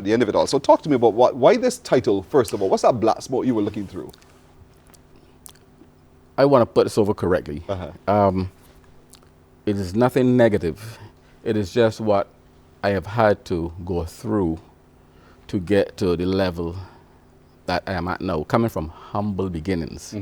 at the end of it all. So talk to me about why this title, first of all. What's that black smoke you were looking through? I want to put this over correctly. It is nothing negative. It is just what I have had to go through to get to the level that I am at now, coming from humble beginnings,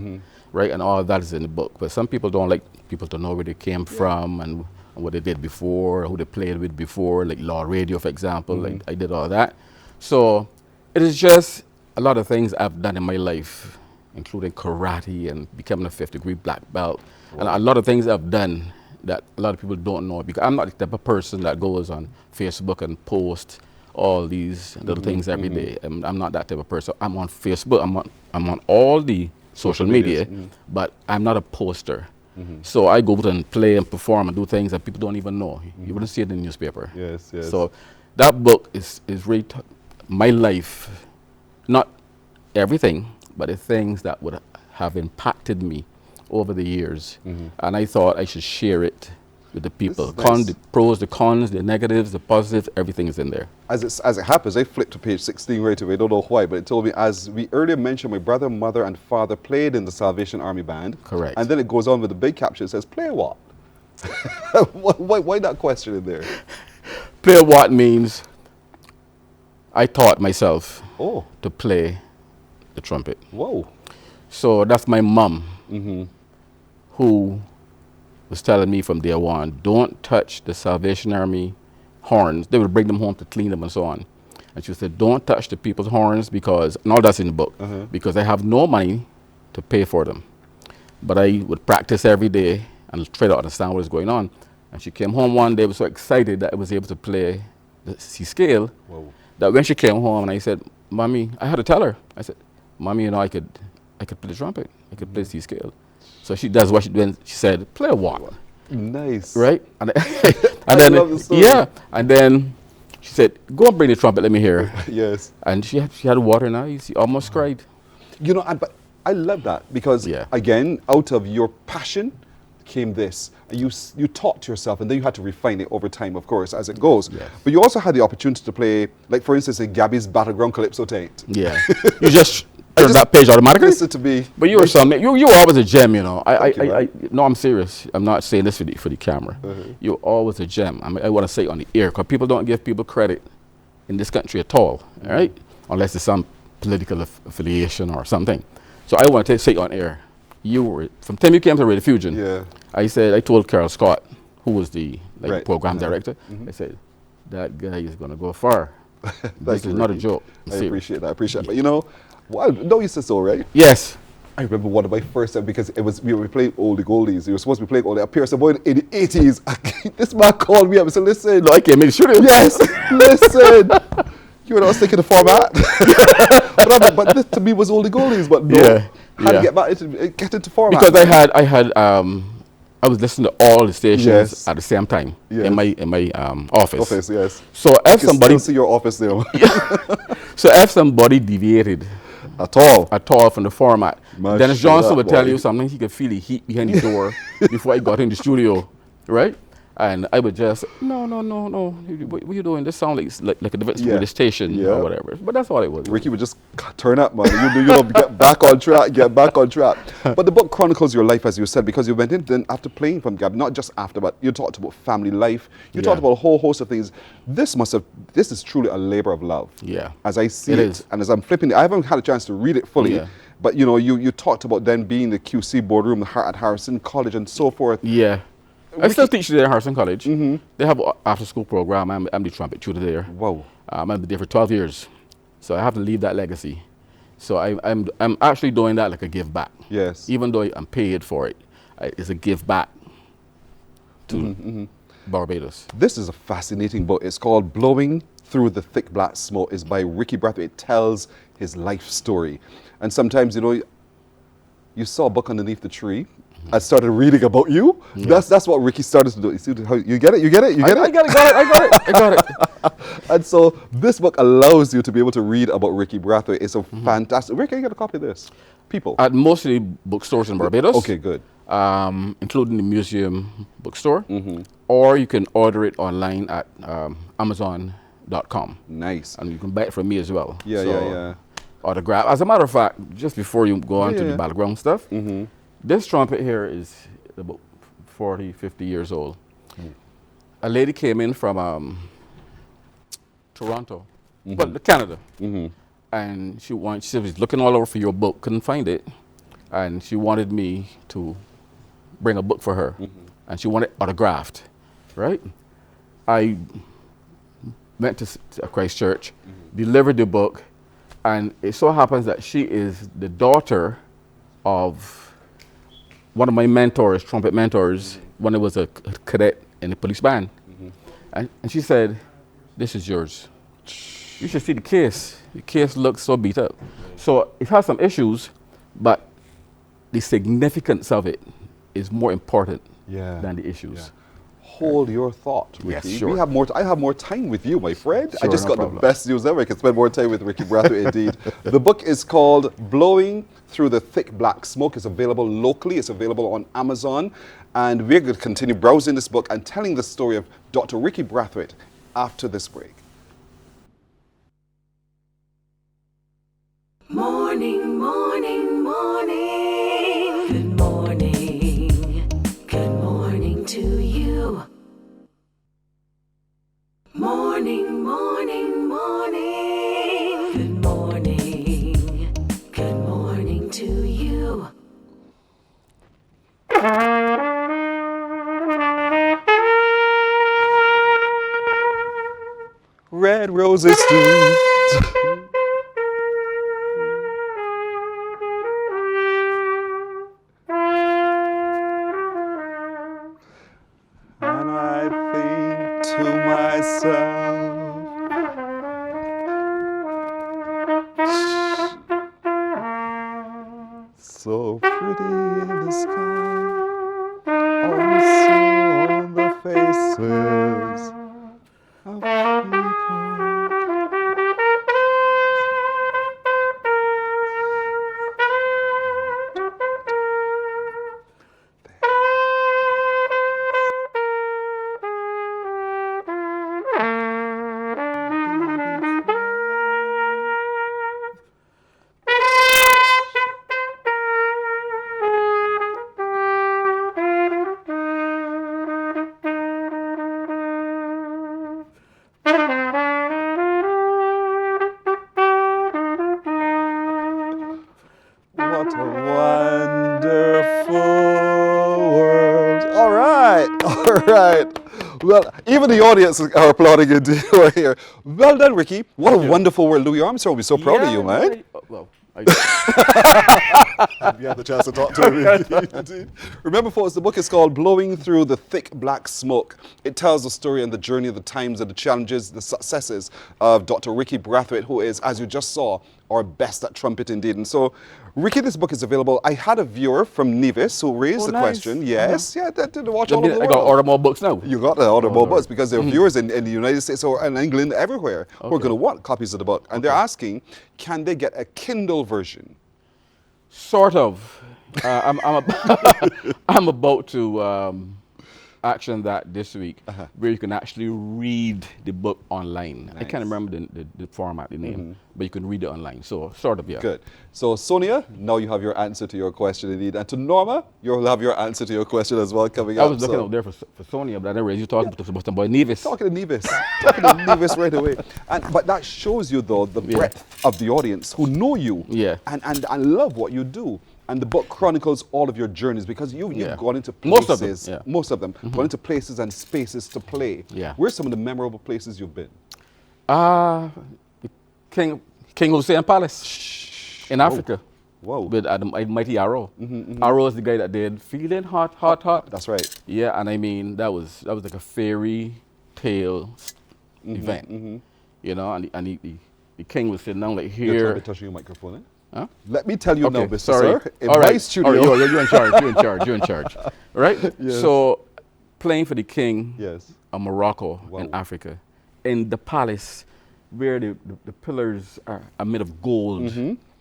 right? And all that is in the book. But some people don't like people to know where they came from and what they did before, who they played with before, like Law Radio, for example. Like I did all that. So it is just a lot of things I've done in my life, including karate and becoming a 5th-degree black belt. And a lot of things I've done that a lot of people don't know, because I'm not the type of person that goes on Facebook and posts all these little things every day. I'm not that type of person. I'm on Facebook, I'm on all the social media, but I'm not a poster. So I go out and play and perform and do things that people don't even know. You wouldn't see it in the newspaper. Yes, yes. So that book is really my life, not everything, but the things that would have impacted me over the years. And I thought I should share it with the people. Nice. The pros, the cons, the negatives, the positives, everything is in there. As it happens, I flipped to page 16 right away. I don't know why, but it told me, as we earlier mentioned, my brother, mother, and father played in the Salvation Army Band. Correct. And then it goes on with the big caption. It says, play what? why that question in there? Play what means I taught myself to play the trumpet. Whoa. So that's my mom, who was telling me from day one, don't touch the Salvation Army horns. They would bring them home to clean them and so on. And she said, don't touch the people's horns because, and all that's in the book, because I have no money to pay for them. But I would practice every day and try to understand what was going on. And she came home one day, was so excited that I was able to play the C scale, that when she came home and I said, Mommy, I had to tell her, I said, Mommy, you know, I could play the trumpet, I could play C scale. So she does what she said, play what? Nice. Right? And, and then, love the story. Yeah. And then she said, go and bring the trumpet, let me hear. Yes. And she had water in her eyes. She almost cried. You know, but I love that because, again, out of your passion came this. You taught yourself, and then you had to refine it over time, of course, as it goes. Yeah. But you also had the opportunity to play, like, for instance, in Gabby's Battleground Calypso Taint. Yeah. You just turn that page automatically? Listen to me. But you were something. You were always a gem, you know. No, I'm serious. I'm not saying this for the camera. You're always a gem. I mean, I want to say it on the air, because people don't give people credit in this country at all right? Unless it's some political affiliation or something. So I want to say it on air. You were, from the time you came to Radio Fusion, I told Carol Scott, who was the program director, I said, that guy is going to go far. This is not a joke. I appreciate that. But you know, no, you said so, right? Yes. I remember one of my first time, because we were playing Oldie Goldies. We were supposed to be playing Oldie at Pearson, Bowen in the 80s. This man called me up and said, listen. No, I came in the studio. Yes, listen. You know, I was thinking the format. but this to me was Oldie Goldies, but no. How to get into format? Because I was listening to all the stations at the same time in my office. Yes. So if somebody still see your office there. So if somebody deviated at all from the format, Dennis Johnson would tell you something. He could feel the heat behind the door before he got in the studio, right? And I would just no. What are you doing? This sounds like a different radio station or whatever. But that's all it was. Ricky would just turn up, man. You know, get back on track. But the book chronicles your life, as you said, because you went in then after playing from Gab, not just after, but you talked about family life. You talked about a whole host of things. This is truly a labor of love. Yeah. As I see it, and as I'm flipping it, I haven't had a chance to read it fully. Yeah. But you know, you talked about then being the QC boardroom at Harrison College and so forth. Yeah. I still teach there at Harrison College. They have an after-school program. I'm the trumpet tutor there. Whoa! I've been there for 12 years, so I have to leave that legacy. So I'm actually doing that like a give back. Yes. Even though I'm paid for it, it's a give back to Barbados. This is a fascinating book. It's called "Blowing Through the Thick Black Smoke." It's by Ricky Brathwaite. It tells his life story, and sometimes you saw a book underneath the tree. I started reading about you. Yeah. That's what Ricky started to do. You see how you get it? I got it. And so this book allows you to be able to read about Ricky Brathwaite. It's a fantastic. Where can you get a copy of this? People. At mostly bookstores in Barbados. Okay, good. Including the museum bookstore. Or you can order it online at Amazon.com. weekdays.com. Nice. And you can buy it from me as well. Yeah, So, yeah. Autograph. As a matter of fact, just before you go on to the battleground stuff, this trumpet here is about 40, 50 years old. A lady came in from Toronto, but Canada. And she was looking all over for your book, couldn't find it. And she wanted me to bring a book for her. And she wanted autographed, right? I went to Christchurch, delivered the book, and it so happens that she is the daughter of one of my mentors, trumpet mentors, when I was a cadet in the police band. And she said, "This is yours. You should see the case. The case looks so beat up." So it has some issues, but the significance of it is more important than the issues. Hold your thought, Ricky. Yes, sure. I have more time with you, my friend. I Sure, just no got problem. the best news ever. I can spend more time with Ricky Brathwaite, indeed. The book is called Blowing Through the Thick Black Smoke. It's available locally. It's available on Amazon. And we're going to continue browsing this book and telling the story of Dr. Ricky Brathwaite after this break. Morning, morning, morning. Good morning. Good morning to you. Morning, morning, morning. Good morning. Good morning to you. Red roses too. And I think to myself, so pretty in the sky, also on the faces of people. What a wonderful world. All right, all right. Well, even the audience are applauding it right here. Well done, Ricky. What a wonderful world. Louis Armstrong will be so proud of you, man. You had the chance to talk to him. Remember, folks, the book is called Blowing Through the Thick Black Smoke. It tells the story and the journey of the times and the challenges, the successes of Dr. Ricky Brathwaite, who is, as you just saw, our best at trumpet indeed. And so, Ricky, this book is available. I had a viewer from Nevis who raised the question. Yes, yeah, they watch all over the world. I got to order more books now. You got to order more books because there are viewers in the United States or in England, everywhere, who are going to want copies of the book. And they're asking, can they get a Kindle version? Sort of. I'm about to action that this week, where you can actually read the book online. Nice. I can't remember the format, the name, but you can read it online. So sort of, yeah. Good. So Sonia, now you have your answer to your question indeed. And to Norma, you'll have your answer to your question as well coming up. I was looking out there for Sonia, but I didn't realize you talking about Nevis. Talking to Nevis. Talking to Nevis right away. But that shows you, though, the breadth of the audience who know you and love what you do. And the book chronicles all of your journeys because you've gone into places, most of them, gone into places and spaces to play. Yeah. Where's some of the memorable places you've been? King Hussein Palace in Africa. Whoa. With Mighty Arrow. Arrow is the guy that did Feeling Hot, Hot, Hot. That's right. Yeah, and I mean, that was like a fairy tale event. You know, and the king was sitting down like here. You're trying to touch your microphone, eh? Huh? Let me tell you now, Mr. Sorry. Sir, in my studio. All right, you're in charge. You're in charge. You're in charge. Right? Yes. So, playing for the king of Morocco in Africa, in the palace where the pillars are made of gold.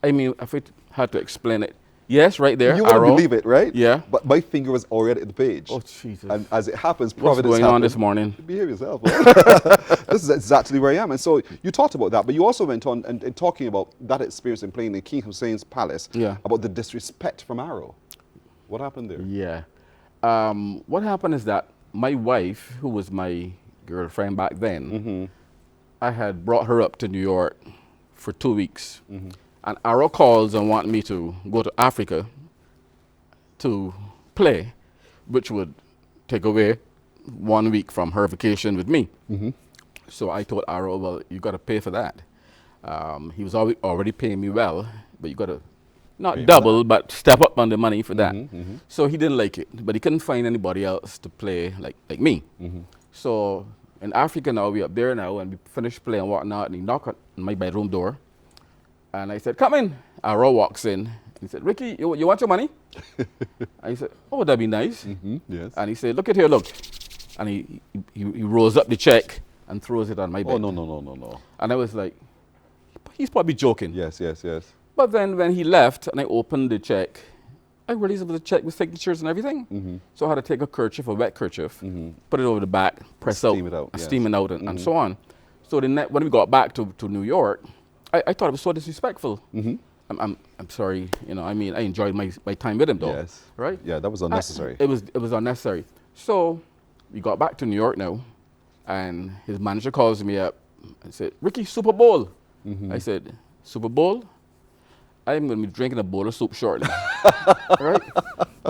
I mean, if I had to explain it, Yes, right there. You wouldn't arrow. believe it, right? Yeah. But my finger was already at the page. Oh, Jesus. And as it happens, What's Providence going on happened. this morning? Behave yourself. This is exactly where I am. And so you talked about that, but you also went on and talking about that experience in playing in King Hussein's Palace, Yeah. about the disrespect from Arrow. What happened there? Yeah. What happened is that my wife, who was my girlfriend back then, I had brought her up to New York for 2 weeks. And Arrow calls and want me to go to Africa to play, which would take away 1 week from her vacation with me. So I told Arrow, well, you got to pay for that. He was already paying me well, but you got to not double, but step up on the money for that. So he didn't like it, but he couldn't find anybody else to play like me. So in Africa now, we're up there now, and we finished playing and whatnot, and he knocked on my bedroom door. And I said, come in. Arrow walks in. He said, Ricky, you want your money? I said, oh, that'd be nice. Yes. And he said, look at here, look. And he rolls up the check and throws it on my bed. Oh, no. And I was like, he's probably joking. Yes. But then when he left and I opened the check, I realized it was a check with signatures and everything. So I had to take a kerchief, a wet kerchief, put it over the back, press out, Steam it out, and yes. steam it out, and so on. So when we got back to New York, I thought it was so disrespectful. I'm sorry, I mean, I enjoyed my time with him though. Yes. Right? Yeah, that was unnecessary. It was unnecessary. So we got back to New York now, and his manager calls me up and said, Ricky, Super Bowl. I said, Super Bowl? I'm going to be drinking a bowl of soup shortly. Right?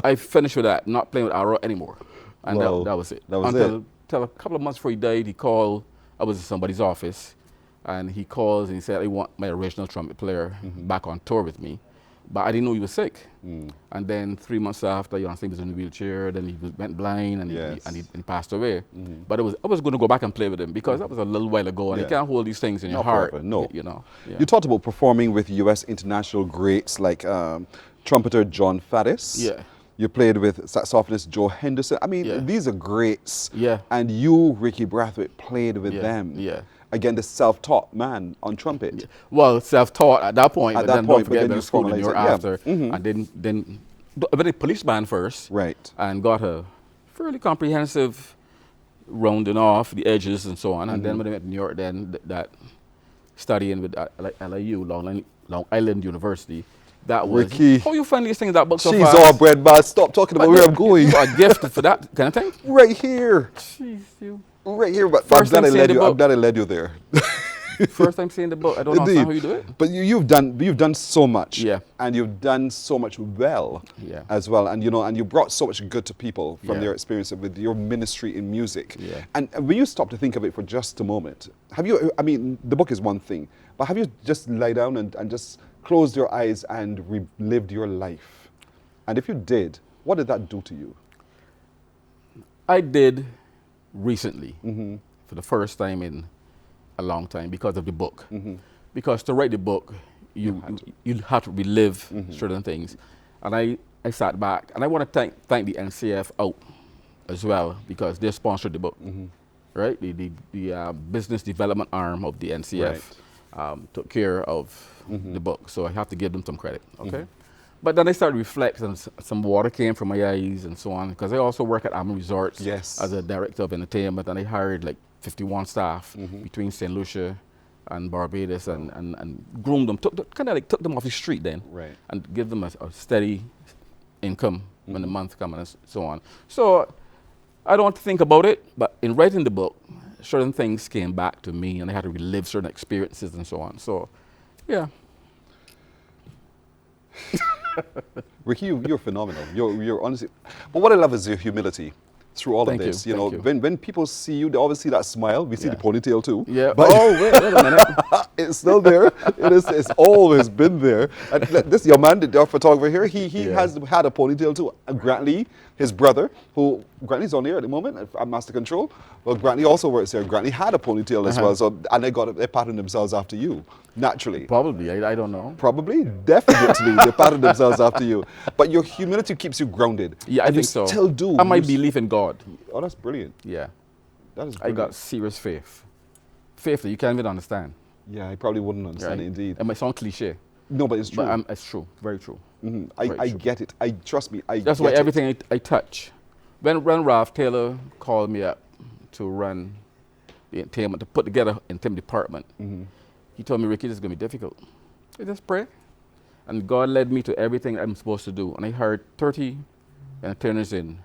I finished with that, not playing with Arrow anymore. And Wow. that was it. That was Until a couple of months before he died, he called, I was in somebody's office, and he calls and he said, I want my original trumpet player back on tour with me. But I didn't know he was sick. And then 3 months after, I think he was in a wheelchair, then he went blind, and, Yes. he passed away. But I was going to go back and play with him, because that was a little while ago, and you can't hold these things in your heart. Forever, no. Yeah. You talked about performing with U.S. international greats like trumpeter John Faddis. Yeah. You played with saxophonist Joe Henderson. I mean, these are greats. Yeah. And you, Ricky Brathwaite, played with Yeah, them. yeah. Again, the self-taught man on trumpet. Well, self-taught at that point, At but that then point, don't but forget then the you school in New York formalized it, yeah. after, and then I went to police band first, Right. and got a fairly comprehensive rounding off the edges and so on, and then when I went to New York, then that studying with LIU, Long Island University, that was Ricky. how you find these things that book so She's fast. all bread, but stop talking about where I'm going. You got a gift for that kind of thing. Right here. Jeez, you. Right here. But First I'm glad I time seeing led the you. I'm book. glad I led you there. First time seeing the book. I don't understand how you do it. But you've done so much. Yeah. And you've done so much well. Yeah. As well. And and you brought so much good to people from Yeah. your experience with your ministry in music. Yeah. And when you stop to think of it for just a moment, I mean, the book is one thing, but have you just lie down and just closed your eyes and relived your life? And if you did, what did that do to you? I did recently, for the first time in a long time, because of the book. Because to write the book, you have to relive certain things. And I sat back, and I want to thank the NCF out as well, because they sponsored the book, right? The business development arm of the NCF took care of the book, so I have to give them some credit, okay? But then I started to reflect, and some water came from my eyes and so on, because I also work at Amman Resorts as a director of entertainment, and I hired like 51 staff between St. Lucia and Barbados, and groomed them, took them off the street then, and give them a steady income when the month comes and so on. So I don't think about it, but in writing the book, certain things came back to me, and I had to relive certain experiences and so on. So, yeah. Ricky, you're phenomenal. You're honestly. But what I love is your humility through all of this. You know, when people see you, they always see that smile. We see the ponytail too. Yeah. But wait a minute. it's still there. It's always been there. And this young man, the photographer here, he has had a ponytail too. And Grantley, his brother, Grantley's on here at the moment at Master Control. Well, Grantley also works here. Grantley had a ponytail as well. So, and they patterned themselves after you, naturally. Probably, I don't know. Probably, definitely, they patterned themselves after you. But your humility keeps you grounded. Yeah, I think so. Still do. And my belief in God. Oh, that's brilliant. Yeah. That is I brilliant. got serious faith. Faith that you can't even understand. Yeah, I probably wouldn't understand it indeed. It might sound cliche. No, but it's true. But it's true, very true. I get it. Trust me. That's why everything I touch. When Ralph Taylor called me up to run the entertainment, to put together entertainment department, he told me, Ricky, this is going to be difficult. I just pray. And God led me to everything I'm supposed to do. And I hired 30 entertainers in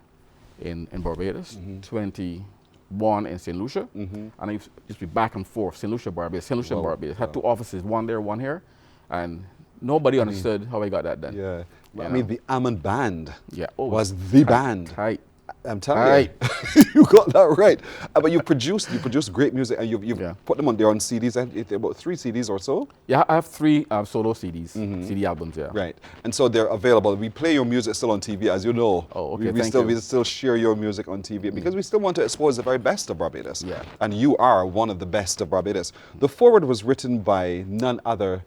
Barbados, 21 in St. Lucia, and I used to be back and forth, St. Lucia, Barbados, St. Lucia, Barbados. Had 2 offices, one there, one here, and nobody understood how I got that done. Yeah, I mean, the Ammon Band was the tight, band. Tight. I'm telling you, you got that right. But you produce great music, and you've put them on there on CDs. About 3 CDs or so. Yeah, I have 3 solo CDs, CD albums. Yeah. Right, and so they're available. We play your music still on TV, as you know. Oh, okay. We still share your music on TV because we still want to expose the very best of Barbados. Yeah. And you are one of the best of Barbados. The foreword was written by none other.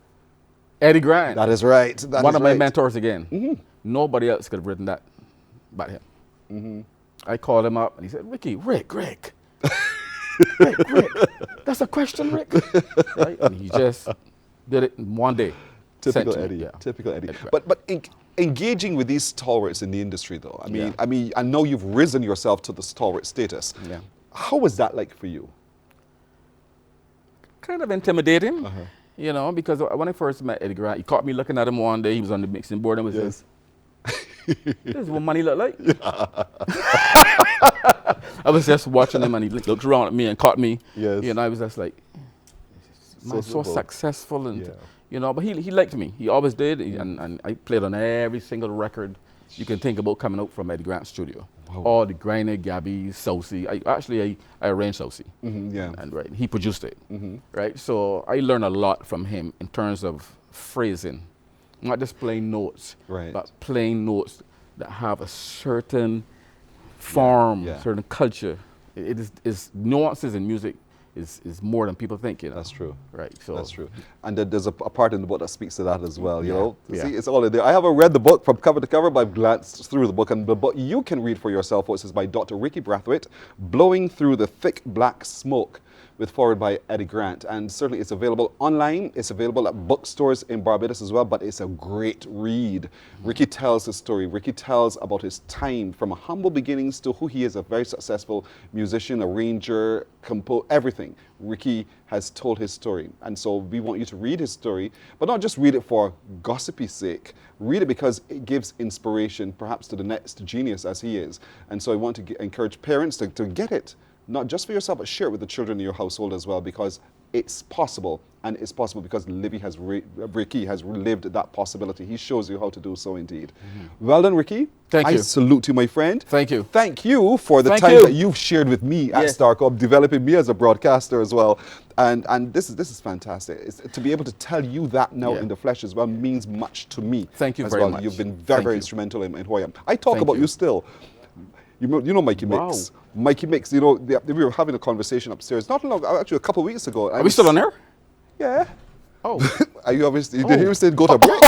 Eddie Grant. That is right. One of my mentors again. Nobody else could have written that but him. I called him up and he said, Rick. Rick, that's a question, Rick. Right? And he just did it in one day. Typical Eddie. Typical Eddie. But engaging with these stalwarts in the industry, though. I mean, I know you've risen yourself to the stalwart status. Yeah. How was that like for you? Kind of intimidating, you know, because when I first met Eddie Grant, he caught me looking at him one day. He was on the mixing board and was just, this is what money look like. I was just watching him and he looked around at me and caught me. Yes. You know, I was just like, man, so successful and you know, but he liked me. He always did, and I played on every single record you can think about coming out from Eddie Grant's studio. Wow. All the Griner, Gabby, Saucy. I arranged Saucy. And right, he produced it. Right, so I learned a lot from him in terms of phrasing, not just playing notes, but playing notes that have a certain form, certain culture. It is nuances in music is more than people think, you know. That's true. Right. So that's true. And there's a part in the book that speaks to that as well, you know. See, it's all in there. I haven't read the book from cover to cover, but I've glanced through the book, and the book you can read for yourself. It says by Dr. Ricky Brathwaite, Blowing Through the Thick Black Smoke, with foreword by Eddie Grant. And certainly it's available online. It's available at bookstores in Barbados as well, but it's a great read. Ricky tells his story. Ricky tells about his time from humble beginnings to who he is, a very successful musician, arranger, everything. Ricky has told his story. And so we want you to read his story, but not just read it for gossipy sake. Read it because it gives inspiration, perhaps to the next genius as he is. And so I want to encourage parents to get it. Not just for yourself, but share it with the children in your household as well, because it's possible, and it's possible because Ricky has lived that possibility. He shows you how to do so indeed. Well done, Ricky. Thank you. I salute you, my friend. Thank you. Thank you for the time that you've shared with me at StarCom, developing me as a broadcaster as well. And this is fantastic. To be able to tell you that now in the flesh as well means much to me. Thank you very much. You've been very instrumental in who I am. I talk about you still. You know Mikey Mix. Mikey Mix, you know, we were having a conversation upstairs not long, actually a couple of weeks ago. Are we still on there? Yeah. Oh. Are you obviously, did you hear me say go to break?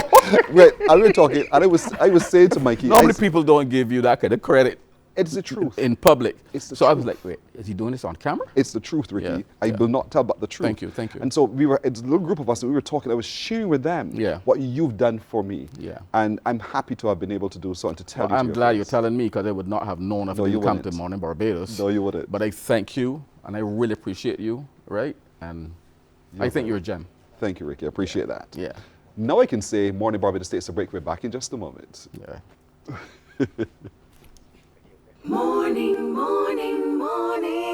Right, and we were talking, and I was saying to Mikey. Normally people don't give you that kind of credit. It's the truth. In public. It's the so truth. I was like, wait, is he doing this on camera? It's the truth, Ricky. I will not tell but the truth. Thank you, thank you. And so it's a little group of us, and we were talking, I was sharing with them what you've done for me. Yeah. And I'm happy to have been able to do so and to tell you. I'm glad you're telling me, because I would not have known if you come to Mornin Barbados. No, you wouldn't. But I thank you, and I really appreciate you, right? And I think you're a gem. Thank you, Ricky. I appreciate that. Yeah. Now I can say Mornin Barbados takes a break. We're back in just a moment. Yeah. Morning, morning, morning.